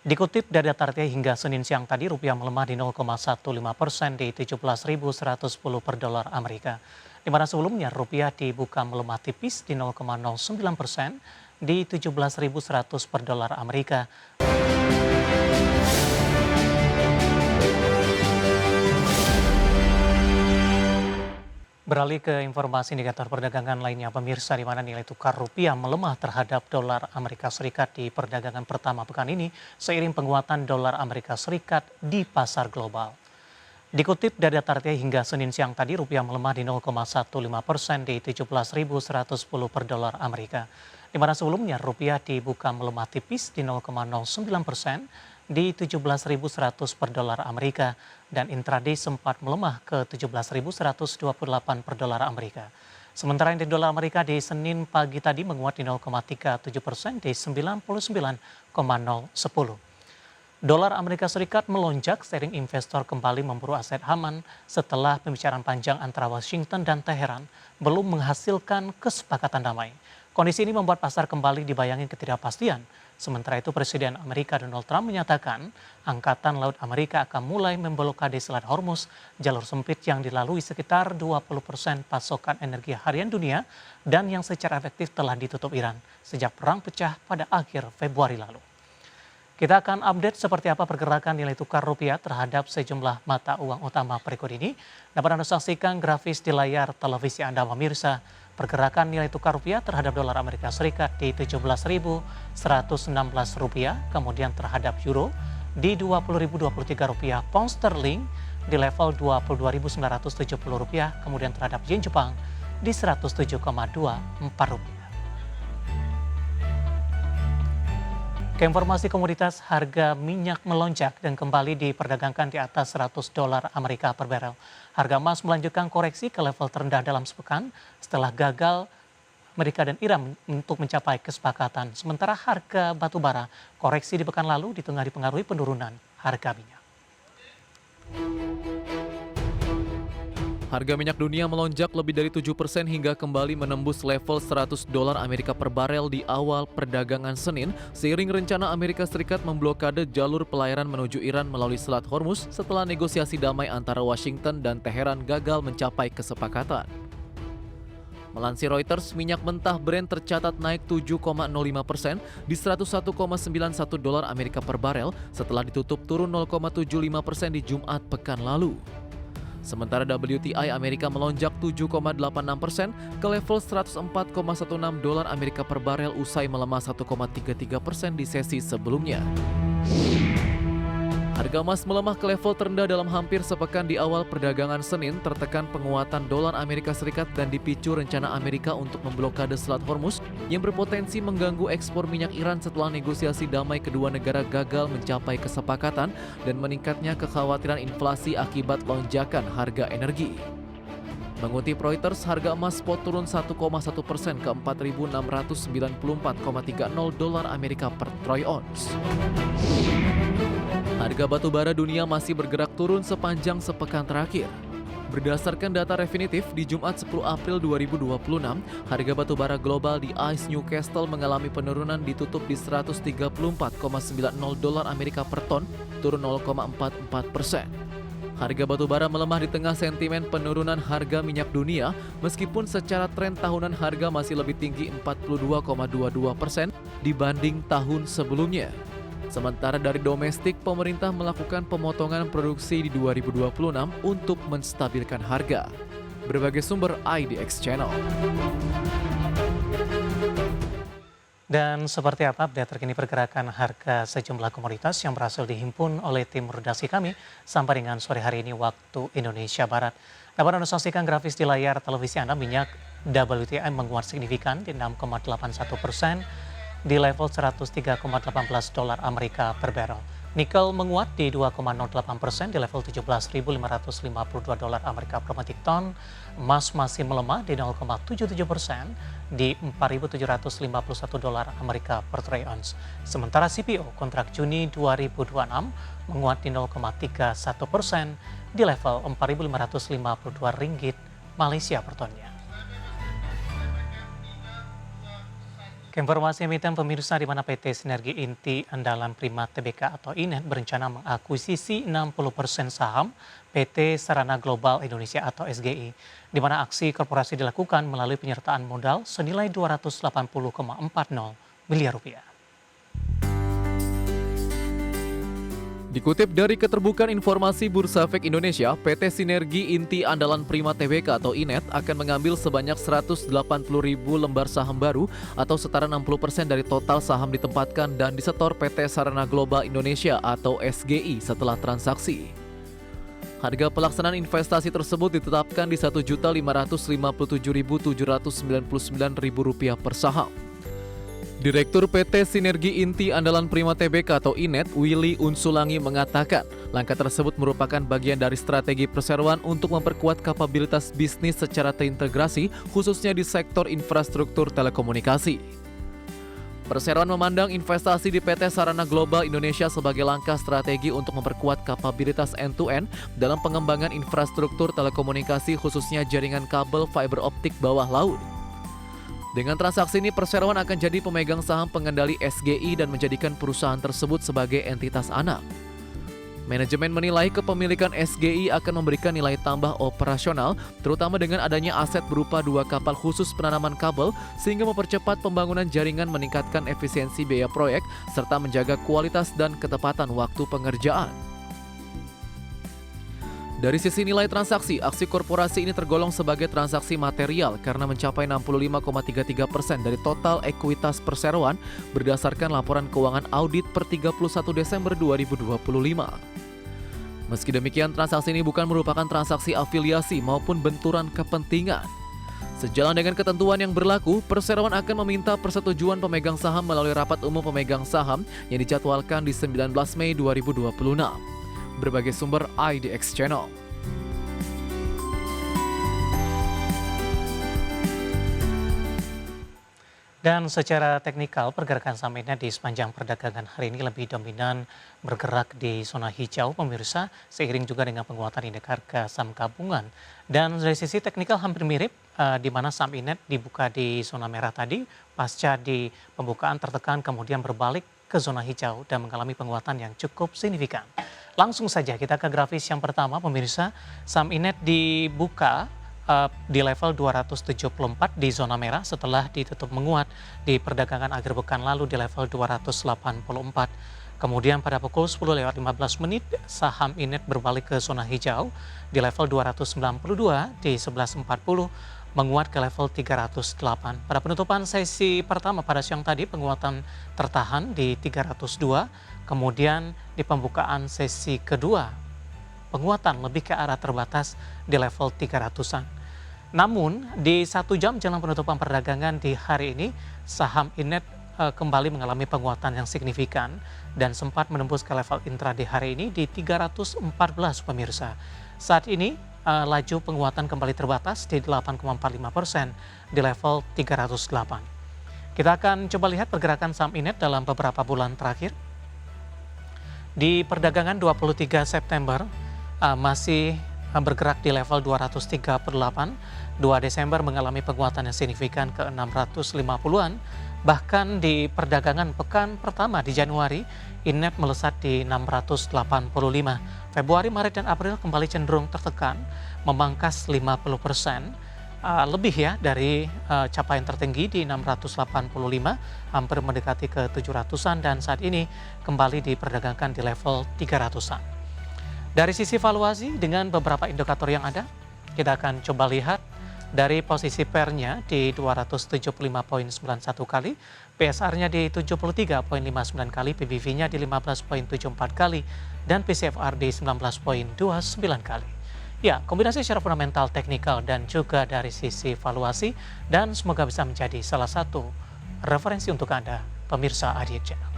Dikutip dari data RTI hingga Senin siang tadi, rupiah melemah di 0,15% di 17.110 per dolar Amerika. Di mana sebelumnya rupiah dibuka melemah tipis di 0,09% di 17.100 per dolar Amerika. Beralih ke informasi indikator perdagangan lainnya, pemirsa, di mana nilai tukar rupiah melemah terhadap dolar Amerika Serikat di perdagangan pertama pekan ini seiring penguatan dolar Amerika Serikat di pasar global. Dikutip dari data RTI hingga Senin siang tadi, rupiah melemah di 0,15% di 17.110 per dolar Amerika. Di mana sebelumnya rupiah dibuka melemah tipis di 0,09% di 17.100 per dolar Amerika dan intraday sempat melemah ke 17.128 per dolar Amerika. Sementara indeks dolar Amerika di Senin pagi tadi menguat di 0,37% di 99,010. Dolar Amerika Serikat melonjak seiring investor kembali memburu aset aman setelah pembicaraan panjang antara Washington dan Teheran belum menghasilkan kesepakatan damai. Kondisi ini membuat pasar kembali dibayangi ketidakpastian. Sementara itu Presiden Amerika Donald Trump menyatakan Angkatan Laut Amerika akan mulai memblokade Selat Hormuz, jalur sempit yang dilalui sekitar 20% pasokan energi harian dunia dan yang secara efektif telah ditutup Iran sejak perang pecah pada akhir Februari lalu. Kita akan update seperti apa pergerakan nilai tukar rupiah terhadap sejumlah mata uang utama berikut ini. Dapat Anda saksikan grafis di layar televisi Anda, pemirsa. Pergerakan nilai tukar rupiah terhadap dolar Amerika Serikat di 17.116 rupiah, kemudian terhadap euro di 20.023 rupiah, pound sterling di level 22.970 rupiah, kemudian terhadap yen Jepang di 107,24 rupiah. Ke informasi komoditas, harga minyak melonjak dan kembali diperdagangkan di atas 100 dolar Amerika per barel. Harga emas melanjutkan koreksi ke level terendah dalam sepekan setelah gagal Amerika dan Iran untuk mencapai kesepakatan. Sementara harga batu bara koreksi di pekan lalu di tengah dipengaruhi penurunan harga minyak. Harga minyak dunia melonjak lebih dari 7% hingga kembali menembus level 100 dolar Amerika per barel di awal perdagangan Senin, seiring rencana Amerika Serikat memblokade jalur pelayaran menuju Iran melalui Selat Hormuz setelah negosiasi damai antara Washington dan Teheran gagal mencapai kesepakatan. Melansir Reuters, minyak mentah Brent tercatat naik 7,05% di 101,91 dolar Amerika per barel setelah ditutup turun 0,75% di Jumat pekan lalu. Sementara WTI Amerika melonjak 7,86% ke level 104,16 dolar Amerika per barel usai melemah 1,33% di sesi sebelumnya. Harga emas melemah ke level terendah dalam hampir sepekan di awal perdagangan Senin, tertekan penguatan dolar Amerika Serikat dan dipicu rencana Amerika untuk memblokade Selat Hormuz yang berpotensi mengganggu ekspor minyak Iran setelah negosiasi damai kedua negara gagal mencapai kesepakatan dan meningkatnya kekhawatiran inflasi akibat lonjakan harga energi. Mengutip Reuters, harga emas spot turun 1,1% ke 4.694,30 dolar Amerika per troy ounce. Harga batu bara dunia masih bergerak turun sepanjang sepekan terakhir. Berdasarkan data definitif, di Jumat 10 April 2026, harga batu bara global di ICE Newcastle mengalami penurunan ditutup di 134,90 dolar Amerika per ton, turun 0,44%. Harga batu bara melemah di tengah sentimen penurunan harga minyak dunia, meskipun secara tren tahunan harga masih lebih tinggi 42,22% dibanding tahun sebelumnya. Sementara dari domestik, pemerintah melakukan pemotongan produksi di 2026 untuk menstabilkan harga. Berbagai sumber IDX Channel. Dan seperti apa update terkini pergerakan harga sejumlah komoditas yang berhasil dihimpun oleh tim redaksi kami sampai dengan sore hari ini waktu Indonesia Barat. Dapat Anda saksikan grafis di layar televisi Anda, minyak WTI menguat signifikan di 6,81% di level 103,18 dolar Amerika per barrel. Nikel menguat di 2,08% di level 17.552 dolar Amerika per metrik ton. Emas masih melemah di 0,77% di 4.751 dolar Amerika per troy ounce. Sementara CPO kontrak Juni 2026 menguat di 0,31% di level 4.552 ringgit Malaysia per tonnya. Keinformasi emiten pemirsa, di mana PT Sinergi Inti Andalan Prima Tbk atau INET berencana mengakuisisi 60% saham PT Sarana Global Indonesia atau SGI, di mana aksi korporasi dilakukan melalui penyertaan modal senilai 280,40 miliar rupiah. Dikutip dari Keterbukaan Informasi Bursa Efek Indonesia, PT Sinergi Inti Andalan Prima Tbk atau INET akan mengambil sebanyak 180.000 lembar saham baru atau setara 60% dari total saham ditempatkan dan disetor PT Sarana Global Indonesia atau SGI setelah transaksi. Harga pelaksanaan investasi tersebut ditetapkan di Rp1.557.799 per saham. Direktur PT Sinergi Inti Andalan Prima Tbk atau INET, Willy Unsulangi mengatakan, langkah tersebut merupakan bagian dari strategi perseroan untuk memperkuat kapabilitas bisnis secara terintegrasi, khususnya di sektor infrastruktur telekomunikasi. Perseroan memandang investasi di PT Sarana Global Indonesia sebagai langkah strategi untuk memperkuat kapabilitas end-to-end dalam pengembangan infrastruktur telekomunikasi, khususnya jaringan kabel fiber optik bawah laut. Dengan transaksi ini, perseroan akan jadi pemegang saham pengendali SGI dan menjadikan perusahaan tersebut sebagai entitas anak. Manajemen menilai kepemilikan SGI akan memberikan nilai tambah operasional, terutama dengan adanya aset berupa 2 kapal khusus penanaman kabel, sehingga mempercepat pembangunan jaringan, meningkatkan efisiensi biaya proyek, serta menjaga kualitas dan ketepatan waktu pengerjaan. Dari sisi nilai transaksi, aksi korporasi ini tergolong sebagai transaksi material karena mencapai 65,33% dari total ekuitas perseroan berdasarkan laporan keuangan audit per 31 Desember 2025. Meski demikian, transaksi ini bukan merupakan transaksi afiliasi maupun benturan kepentingan. Sejalan dengan ketentuan yang berlaku, perseroan akan meminta persetujuan pemegang saham melalui rapat umum pemegang saham yang dijadwalkan di 19 Mei 2026. Berbagai sumber IDX Channel. Dan secara teknikal, pergerakan saham INET di sepanjang perdagangan hari ini lebih dominan bergerak di zona hijau, pemirsa, seiring juga dengan penguatan indeks harga saham gabungan. Dan dari sisi teknikal hampir mirip, di mana saham INET dibuka di zona merah tadi, pasca di pembukaan tertekan kemudian berbalik ke zona hijau dan mengalami penguatan yang cukup signifikan. Langsung saja kita ke grafis yang pertama, pemirsa. Saham INET dibuka di level 274 di zona merah setelah ditutup menguat di perdagangan akhir pekan lalu di level 284. Kemudian pada pukul 10:15 saham INET berbalik ke zona hijau di level 292 di 11.40, menguat ke level 308. Pada penutupan sesi pertama pada siang tadi, penguatan tertahan di 302, kemudian di pembukaan sesi kedua, penguatan lebih ke arah terbatas di level 300-an. Namun, di 1 jam jelang penutupan perdagangan di hari ini, saham INET kembali mengalami penguatan yang signifikan dan sempat menembus ke level intraday hari ini di 314, pemirsa. Saat ini, laju penguatan kembali terbatas di 8,45% di level 308. Kita akan coba lihat pergerakan saham INET dalam beberapa bulan terakhir. Di perdagangan 23 September masih bergerak di level 238, 2 Desember mengalami penguatan yang signifikan ke 650-an, bahkan di perdagangan pekan pertama di Januari, INET melesat di 685. Februari, Maret, dan April kembali cenderung tertekan, memangkas 50%, lebih ya dari capaian tertinggi di 685, hampir mendekati ke 700-an, dan saat ini kembali diperdagangkan di level 300-an. Dari sisi valuasi dengan beberapa indikator yang ada, kita akan coba lihat dari posisi PER-nya di 275,91 kali, PSR-nya di 73,59 kali, PBV-nya di 15,74 kali, dan PCFR di 19,29 kali. Ya, kombinasi secara fundamental, teknikal, dan juga dari sisi valuasi, dan semoga bisa menjadi salah satu referensi untuk Anda, pemirsa IDX Channel.